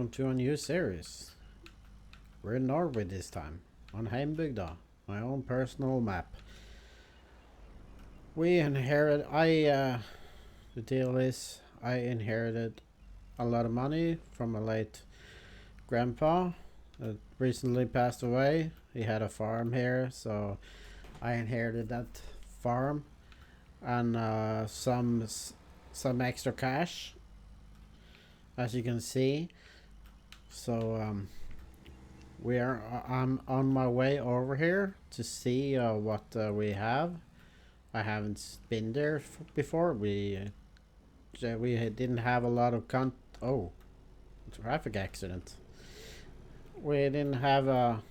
welcome to a new series. We're in Norway this time, on Heimbygda, my own personal map. The deal is, I inherited a lot of money from my late grandpa that recently passed away. He had a farm here, so I inherited that farm and some extra cash, as you can see. So I'm on my way over here to see what we have. I haven't been there before. We didn't have a lot of traffic accident. We didn't have a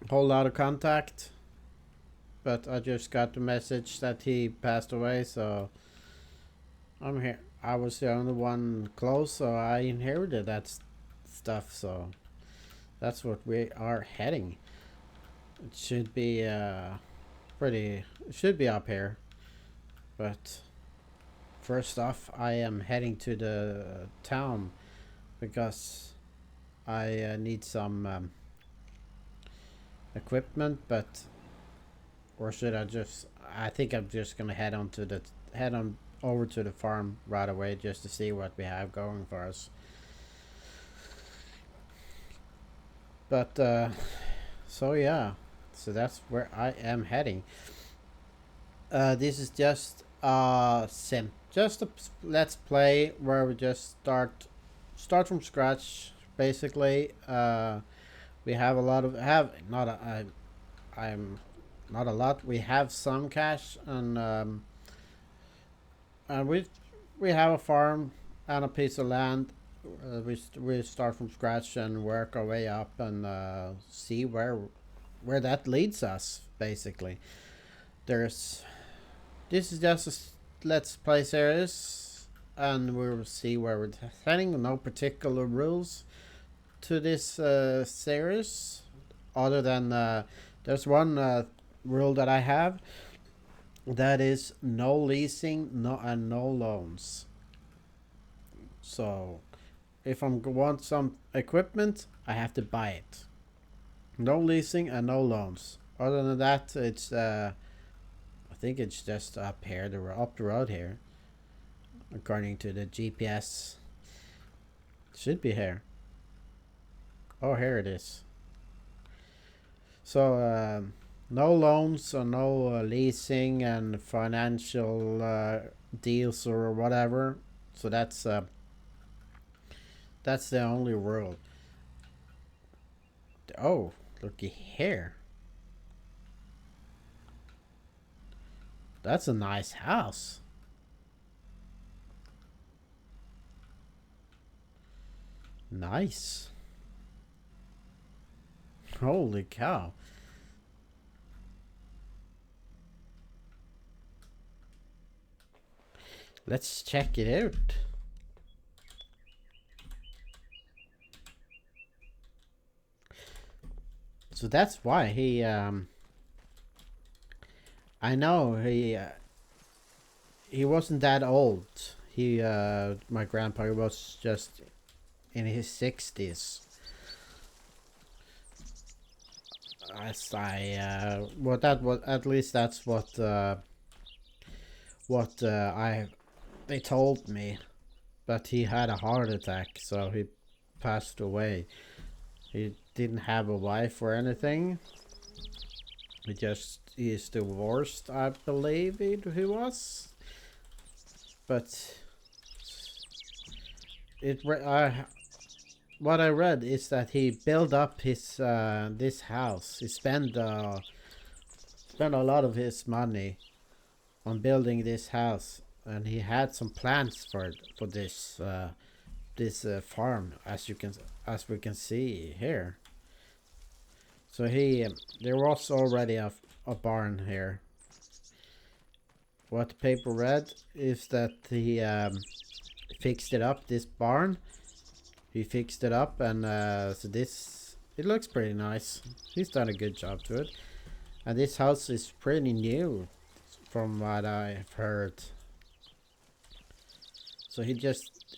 whole lot of contact, but I just got the message that he passed away, so I'm here. I was the only one close, so I inherited that stuff, so that's what we are heading. It should be it should be up here, but first off I am heading to the town because I need some equipment, or should I think I'm just gonna head on over to the farm right away just to see what we have going for us. But so yeah, so that's where I am heading. This is just a let's play where we just start from scratch basically. We have a lot of I'm not a lot. We have some cash, and we have a farm and a piece of land. We start from scratch and work our way up and see where that leads us. Basically, this is just a let's play series, and we'll see where we're heading. No particular rules to this series, other than there's one rule that I have. That is no leasing, no loans. So if I want some equipment, I have to buy it. No leasing and no loans. Other than that, it's I think it's just up here, up the road here, according to the GPS. It should be here. Oh, here it is. So no loans or no leasing and financial deals or whatever. So that's the only rule. Oh, looky here. That's a nice house. Nice. Holy cow. Let's check it out. So that's why I know he wasn't that old. My grandpa was just in his 60s. At least that's what they told me. But he had a heart attack, so he passed away. He didn't have a wife or anything. He's divorced, I believe he was. But what I read is that he built up his this house. He spent a lot of his money on building this house, and he had some plans for this farm, as we can see here. So there was already a barn here. What the paper read is that he fixed it up, this barn. He fixed it up, and so it looks pretty nice. He's done a good job to it. And this house is pretty new, from what I've heard. So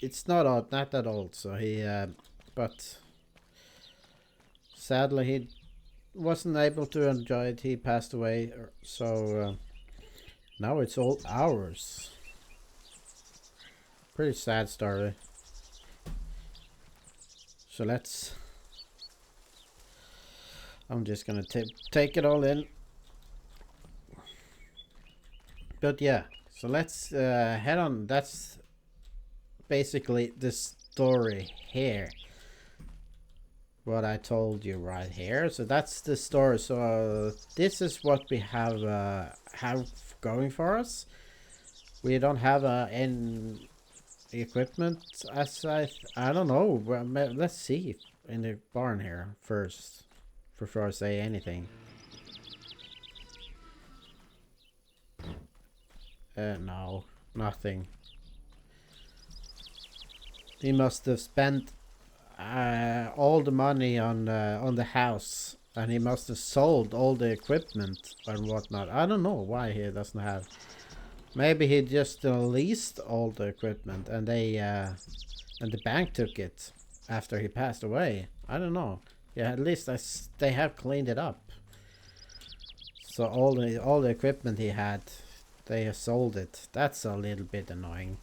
it's not that old. So but sadly he wasn't able to enjoy it. He passed away, so now it's all ours. Pretty sad story. So I'm just gonna take it all in. But yeah, so let's head on. That's basically the story here. What I told you right here. So that's the story. So this is what we have going for us. We don't have any equipment as I don't know. Let's see in the barn here first before I say anything. No, nothing. He must have spent all the money on the house, and he must have sold all the equipment and whatnot. I don't know why he doesn't have. Maybe he just leased all the equipment, and and the bank took it after he passed away. I don't know. Yeah, at least they have cleaned it up. So all the equipment he had, they have sold it. That's a little bit annoying.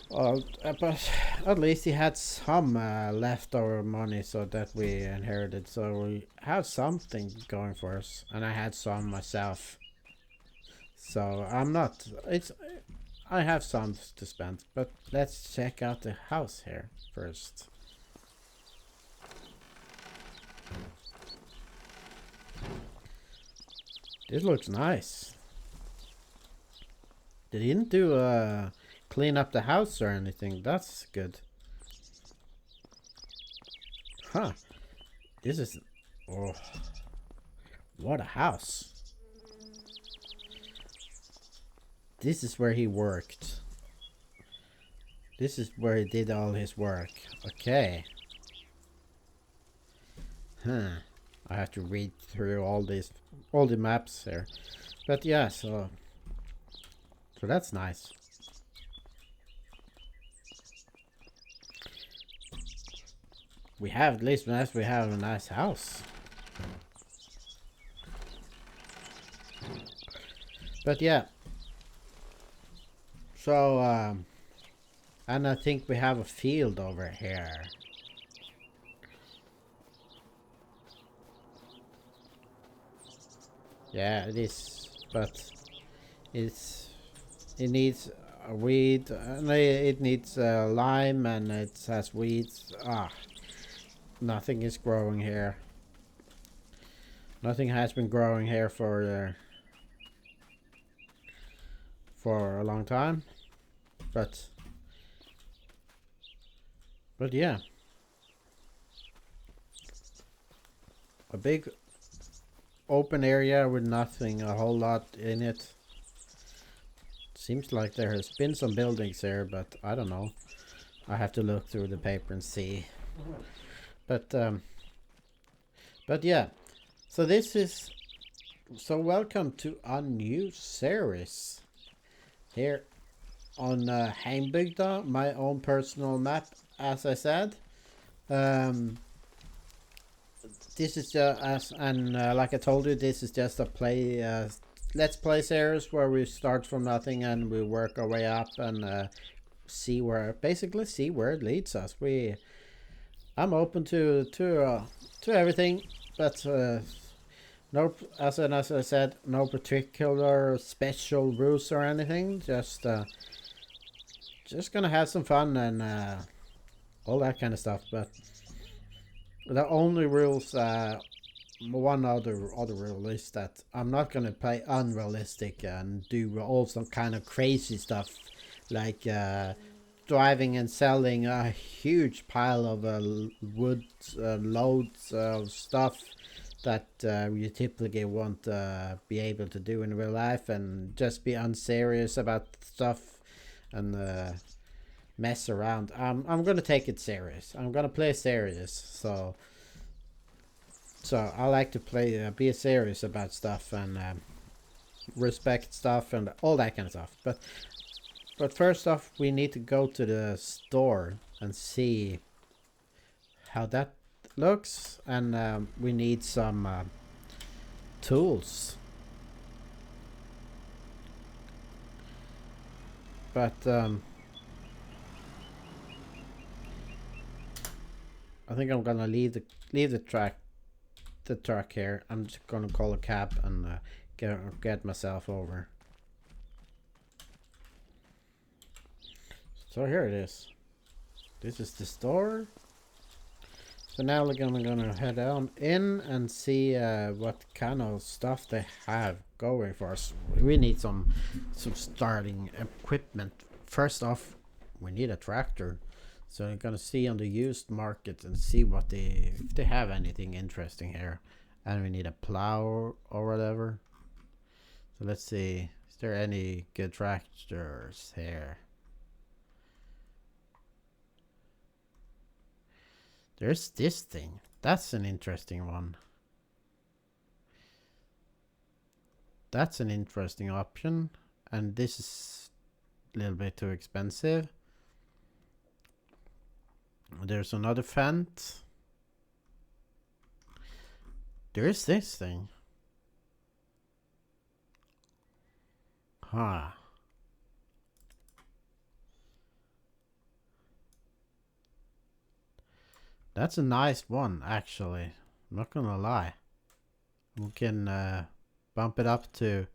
But at least he had some leftover money, so that we inherited. So we have something going for us, and I had some myself. So I'm not. I have some to spend, but let's check out the house here first. This looks nice. They didn't do clean up the house or anything. That's good. Huh. This is... Oh. What a house. This is where he worked. This is where he did all his work. Okay. Huh. I have to read through all the maps here. But yeah, so that's nice. We have, at least we have a nice house. But yeah. So, and I think we have a field over here. Yeah, it is, but it needs a weed, and it needs lime, and it has weeds. Nothing is growing here. Nothing has been growing here for a long time, but yeah, a big open area with nothing, a whole lot in it. Seems like there has been some buildings there, but I don't know. I have to look through the paper and see. But yeah. So welcome to a new series here on Heimbygda, my own personal map, as I said. This is like I told you, this is just a let's play series where we start from nothing and we work our way up and see where it leads us. I'm open to everything, but no, as I said, no particular special rules or anything. Just gonna have some fun and all that kind of stuff. But the only rules, one other rule is that I'm not gonna play unrealistic and do all some kind of crazy stuff like driving and selling a huge pile of wood, loads of stuff that you typically won't be able to do in real life, and just be unserious about stuff and mess around. I'm gonna take it serious. I'm gonna play serious. So I like to play, be serious about stuff and respect stuff and all that kind of stuff. But first off, we need to go to the store and see how that looks. And we need some tools. But I think I'm gonna leave the truck here. I'm just gonna call a cab and get myself over. So here it is. This is the store. So now we're gonna head on in and see what kind of stuff they have going for us. We need some starting equipment. First off, we need a tractor. So I'm gonna see on the used market and see what if they have anything interesting here. And we need a plow or whatever. So let's see. Is there any good tractors here? There's this thing. That's an interesting one. That's an interesting option. And this is a little bit too expensive. There's another Fendt. There's this thing. Huh. That's a nice one, actually. I'm not gonna lie. We can bump it up to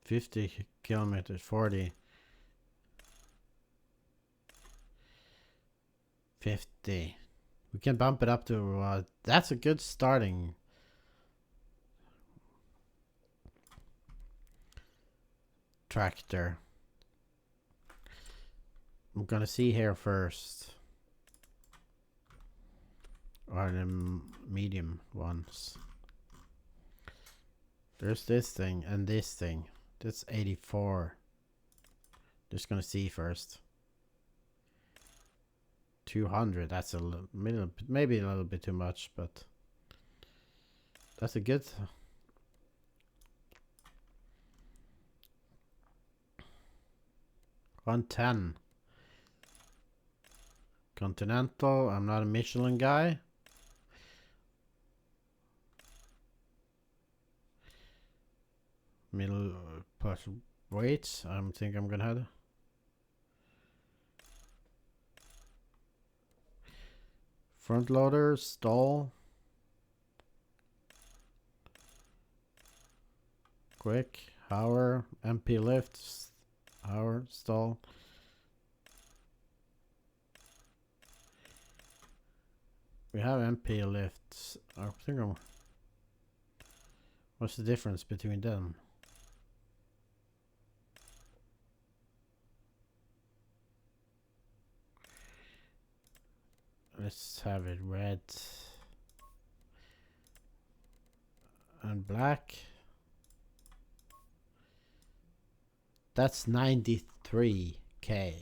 50 kilometers, 40. 50. We can bump it up to, that's a good starting. Tractor. I'm gonna see here first. Or the medium ones. There's this thing and this thing. That's 84. Just gonna see first. 200. That's a little, maybe a little bit too much, but that's a good. 110. Continental. I'm not a Michelin guy. Middle plus weights. I think I'm gonna have. Front loader, stall. Quick, hour, MP lifts, hour, stall. We have MP lifts. I think I'm. What's the difference between them? Let's have it red and black. That's 93k.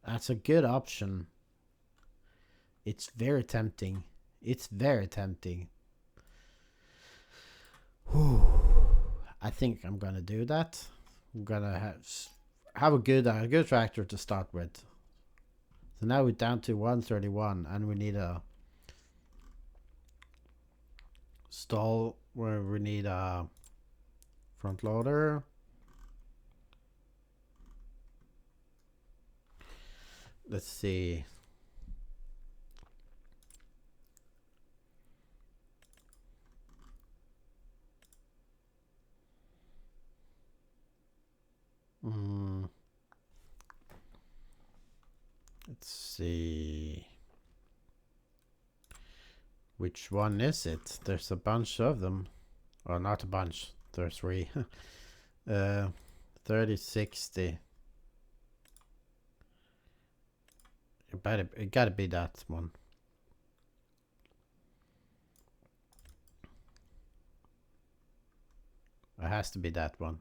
That's a good option. It's very tempting. It's very tempting. Whew. I think I'm gonna do that. I'm gonna have a good tractor to start with. So now we're down to 131 and we need a stall where we need a front loader. Let's see. Let's see. Which one is it? There's a bunch of them. Or not a bunch. There's 3. 3060. It gotta be that one. It has to be that one.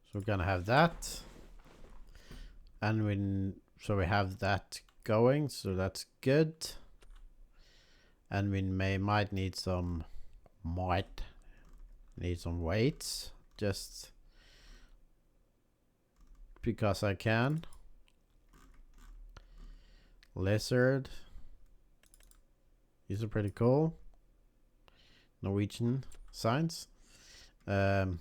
So we're gonna have that. And so we have that going, so that's good. And we might need some Need some weights, just because I can. Lizard. These are pretty cool. Norwegian signs. Let's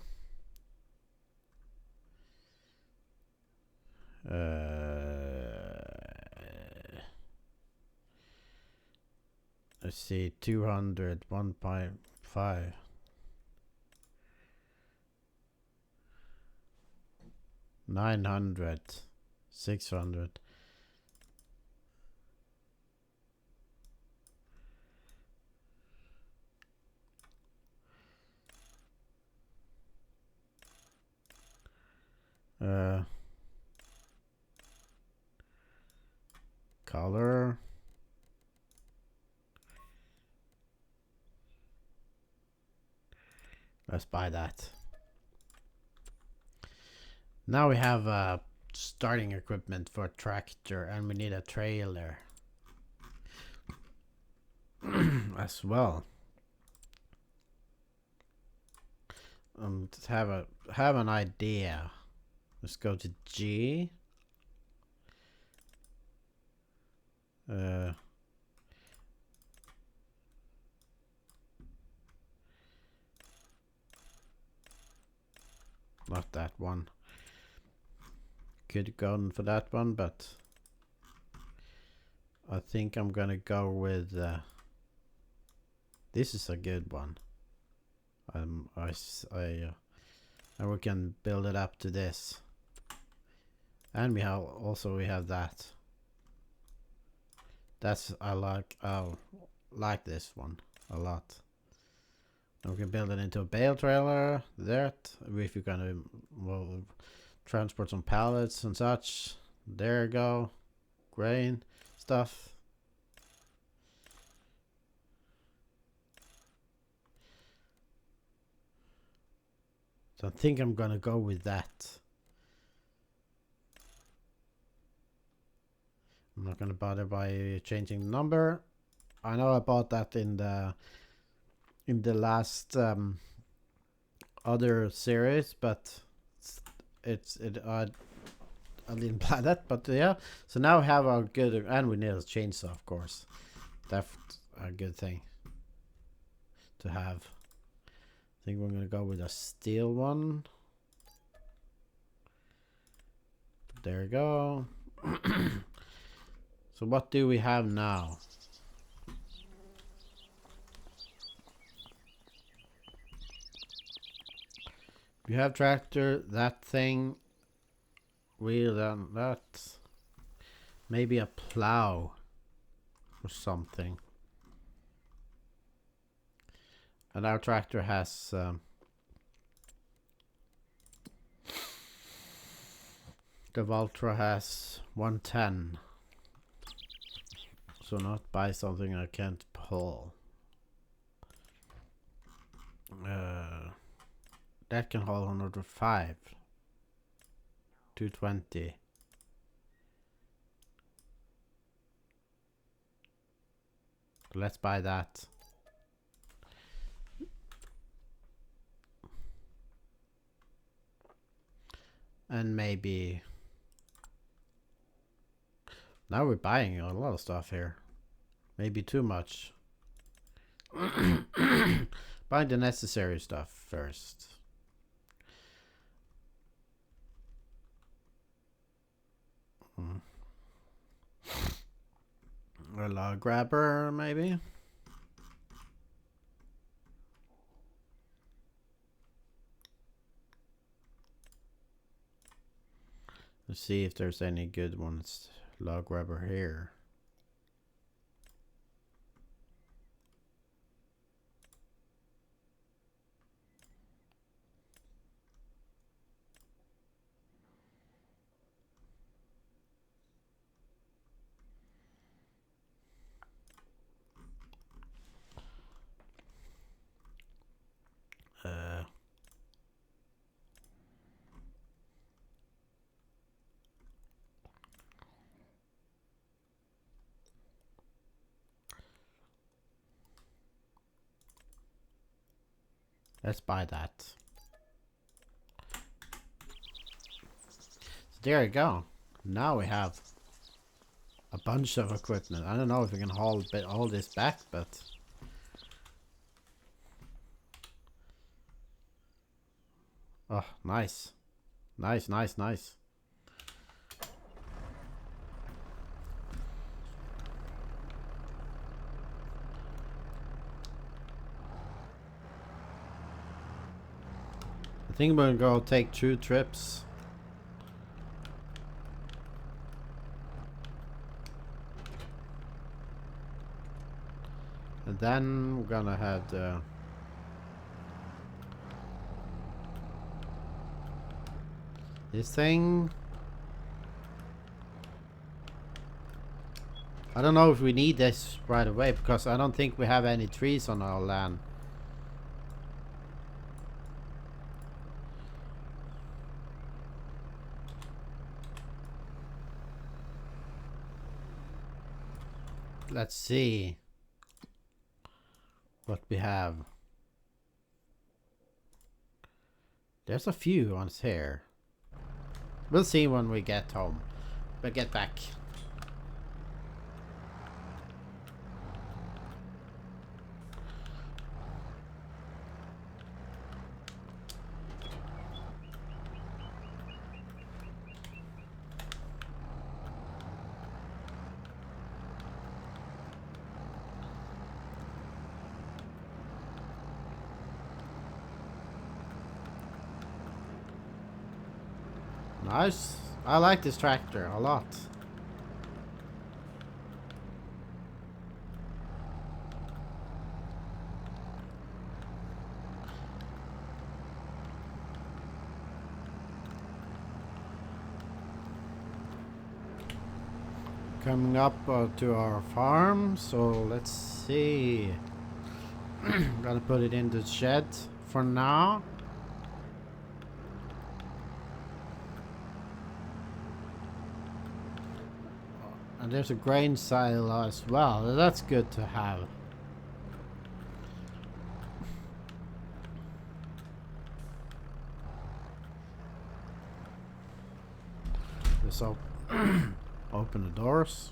see, 200, 1.5. 900, 600. Color. Let's buy that. Now we have starting equipment for a tractor, and we need a trailer as well. To have an idea. Let's go to G. Not that one. Could have gone for that one, but I think I'm gonna go with this is a good one. And we can build it up to this, and we have that. That's I like this one a lot. And we can build it into a bale trailer. That if you're gonna transport some pallets and such. There you go. Grain stuff. So I think I'm gonna go with that. I'm not gonna bother by changing the number. I know I bought that in the last other series, but I didn't buy that. But yeah, so now we have our good, and we need a chainsaw, of course. That's a good thing to have. I think we're gonna go with a steel one. There you go. So what do we have now? We have tractor, that thing, wheel, and that. Maybe a plow or something. And our tractor has the Valtra has 110. So not buy something I can't pull. That can hold 105. 220. Let's buy that. And maybe now we're buying a lot of stuff here. Maybe too much. Buying the necessary stuff first. A log grabber, maybe. Let's see if there's any good ones. Log grabber here. Let's buy that. So there you go. Now we have a bunch of equipment. I don't know if we can haul all this back, but oh, nice. Nice, nice, nice. I think we're gonna go take 2 trips. And then we're gonna head this thing. I don't know if we need this right away because I don't think we have any trees on our land. Let's see what we have. There's a few ones here. We'll see when we get home. We'll get back. Nice. I like this tractor a lot. Coming up to our farm, so let's see. Gotta put it in the shed for now. And there's a grain silo as well. That's good to have. Just open the doors.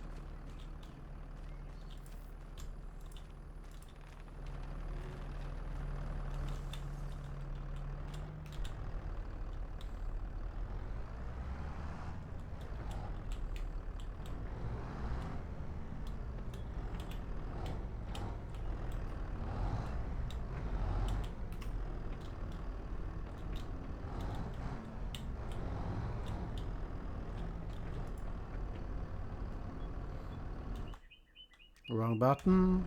Wrong button.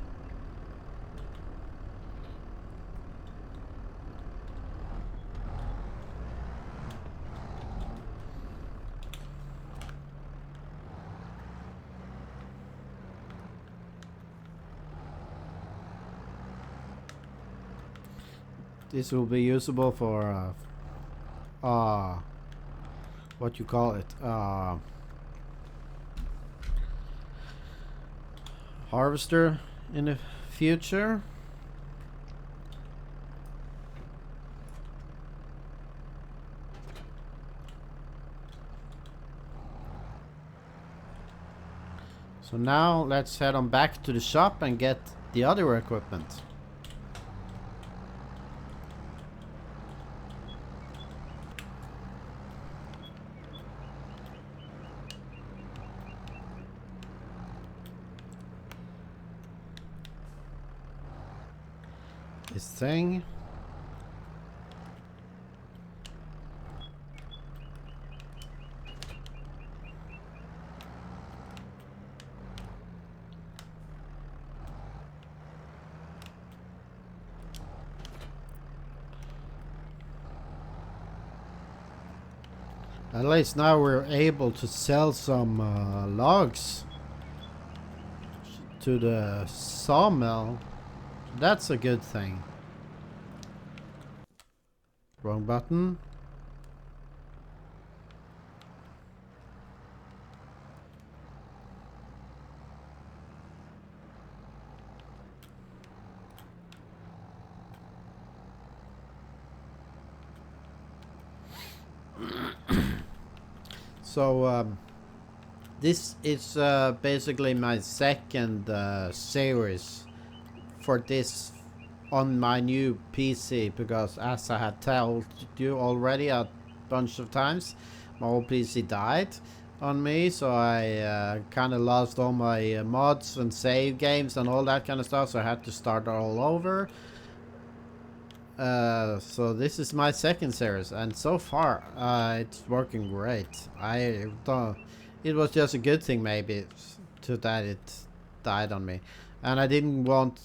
This will be usable for what you call it, harvester in the future. So now let's head on back to the shop and get the other equipment. This thing. At least now we're able to sell some logs to the sawmill. That's a good thing. Wrong button. So this is basically my second series for this on my new PC, because as I had told you already a bunch of times, my old PC died on me, so I kind of lost all my mods and save games and all that kind of stuff, so I had to start all over. So this is my second series, and so far it's working great. I thought it was just a good thing maybe to that it died on me, and I didn't want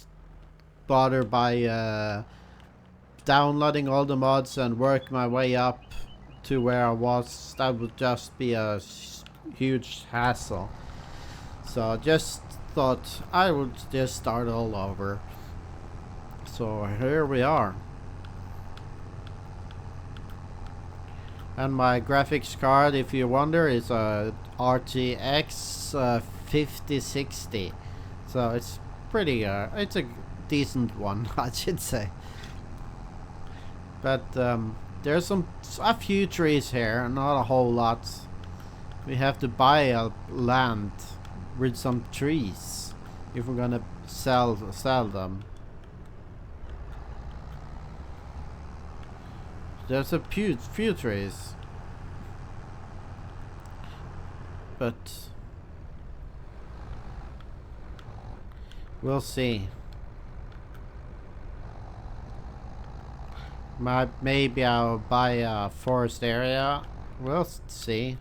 bother by downloading all the mods and work my way up to where I was. That would just be a huge hassle. So I just thought I would just start all over. So here we are. And my graphics card, if you wonder, is a RTX 5060. So it's pretty, it's a decent one, I should say. But there's a few trees here, not a whole lot. We have to buy a land with some trees if we're gonna sell them. There's a few trees, but we'll see. Maybe I'll buy a forest area. We'll see.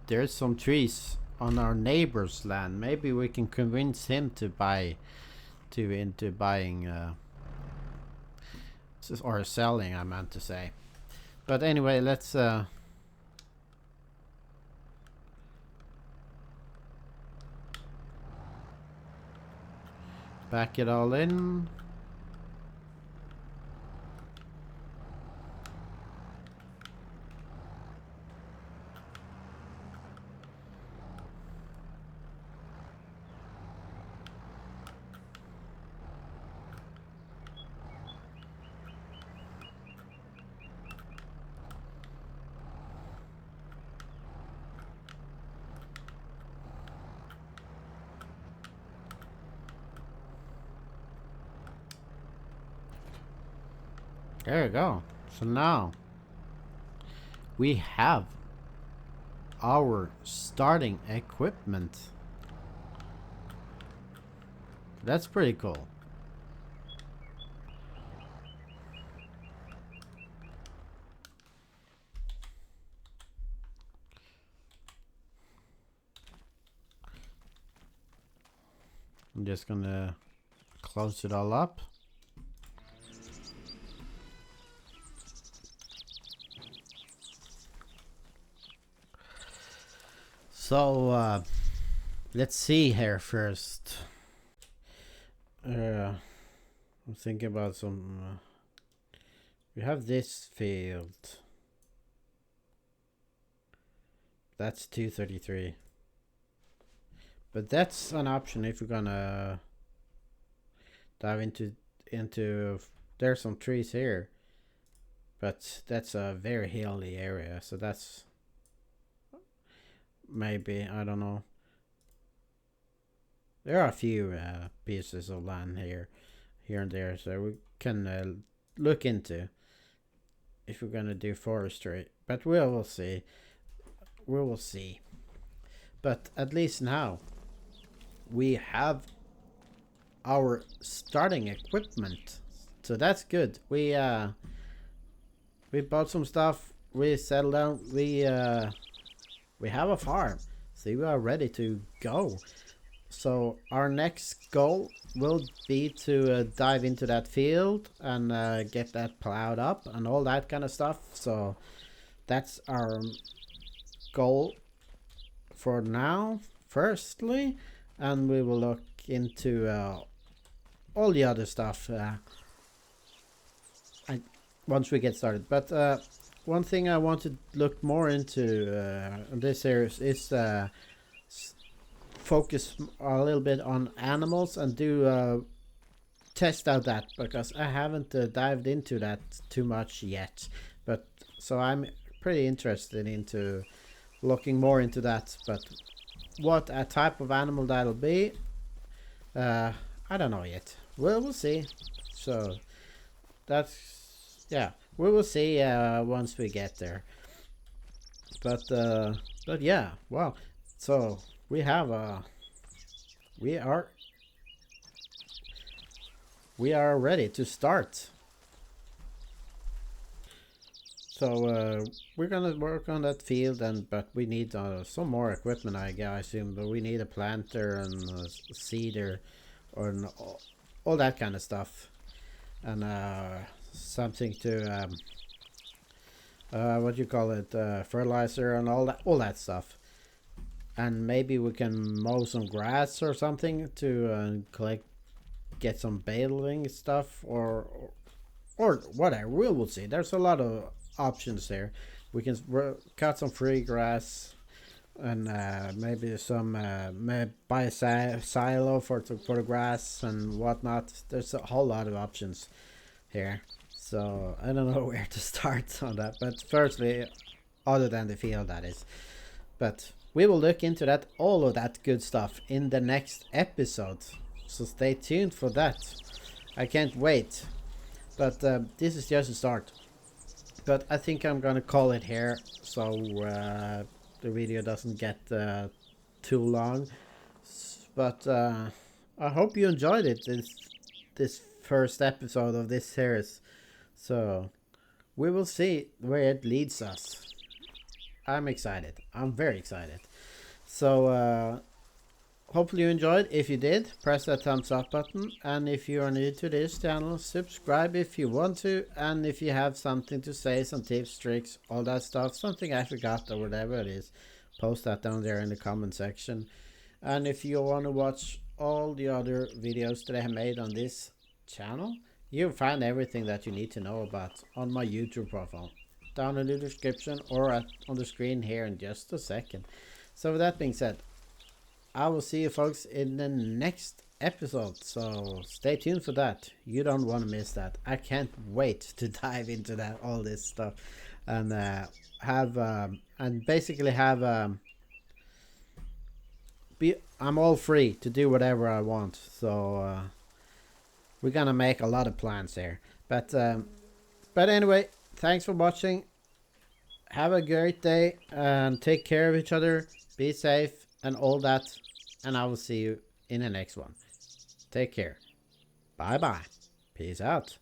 There's some trees on our neighbor's land. Maybe we can convince him to buy, into buying, or selling, I meant to say. But anyway, let's back it all in. There you go. So now we have our starting equipment. That's pretty cool. I'm just gonna close it all up. So let's see here first. I'm thinking about some. We have this field. That's 233. But that's an option if we're gonna dive into. There's some trees here, but that's a very hilly area, so that's maybe, I don't know. There are a few pieces of land here and there, so we can look into if we're gonna do forestry. But we will see. We will see. But at least now we have our starting equipment, so that's good. We bought some stuff. We settled down. We have a farm, so we are ready to go. So our next goal will be to dive into that field and get that plowed up and all that kind of stuff. So that's our goal for now, firstly, and we will look into all the other stuff once we get started. But one thing I want to look more into in this series is focus a little bit on animals and do test out that, because I haven't dived into that too much yet. But so I'm pretty interested into looking more into that. But what a type of animal that'll be, I don't know yet. We'll see. So that's, yeah, we will see once we get there. But yeah, well, so we have we are ready to start. So we're gonna work on that field, but we need some more equipment. I assume, but we need a planter and a seeder, or all that kind of stuff, and something to what do you call it, fertilizer and all that stuff. And maybe we can mow some grass or something to get some baling stuff, or whatever. We'll see. There's a lot of options there. We can cut some free grass, and maybe some buy a silo for the grass and whatnot. There's a whole lot of options here. So I don't know where to start on that. But firstly, other than the field, that is. But we will look into that, all of that good stuff, in the next episode. So stay tuned for that. I can't wait. But this is just a start. But I think I'm gonna call it here, so the video doesn't get too long. But I hope you enjoyed it, this first episode of this series. So we will see where it leads us. I'm excited. I'm very excited. So hopefully you enjoyed. If you did, press that thumbs up button. And if you are new to this channel, subscribe if you want to. And if you have something to say, some tips, tricks, all that stuff, something I forgot or whatever it is, post that down there in the comment section. And if you want to watch all the other videos that I have made on this channel, you'll find everything that you need to know about on my YouTube profile, down in the description or on the screen here in just a second. So with that being said, I will see you folks in the next episode, so stay tuned for that. You don't want to miss that. I can't wait to dive into that, all this stuff, and basically have I'm all free to do whatever I want. So we're gonna make a lot of plans here. But anyway, thanks for watching. Have a great day and take care of each other. Be safe and all that. And I will see you in the next one. Take care. Bye bye. Peace out.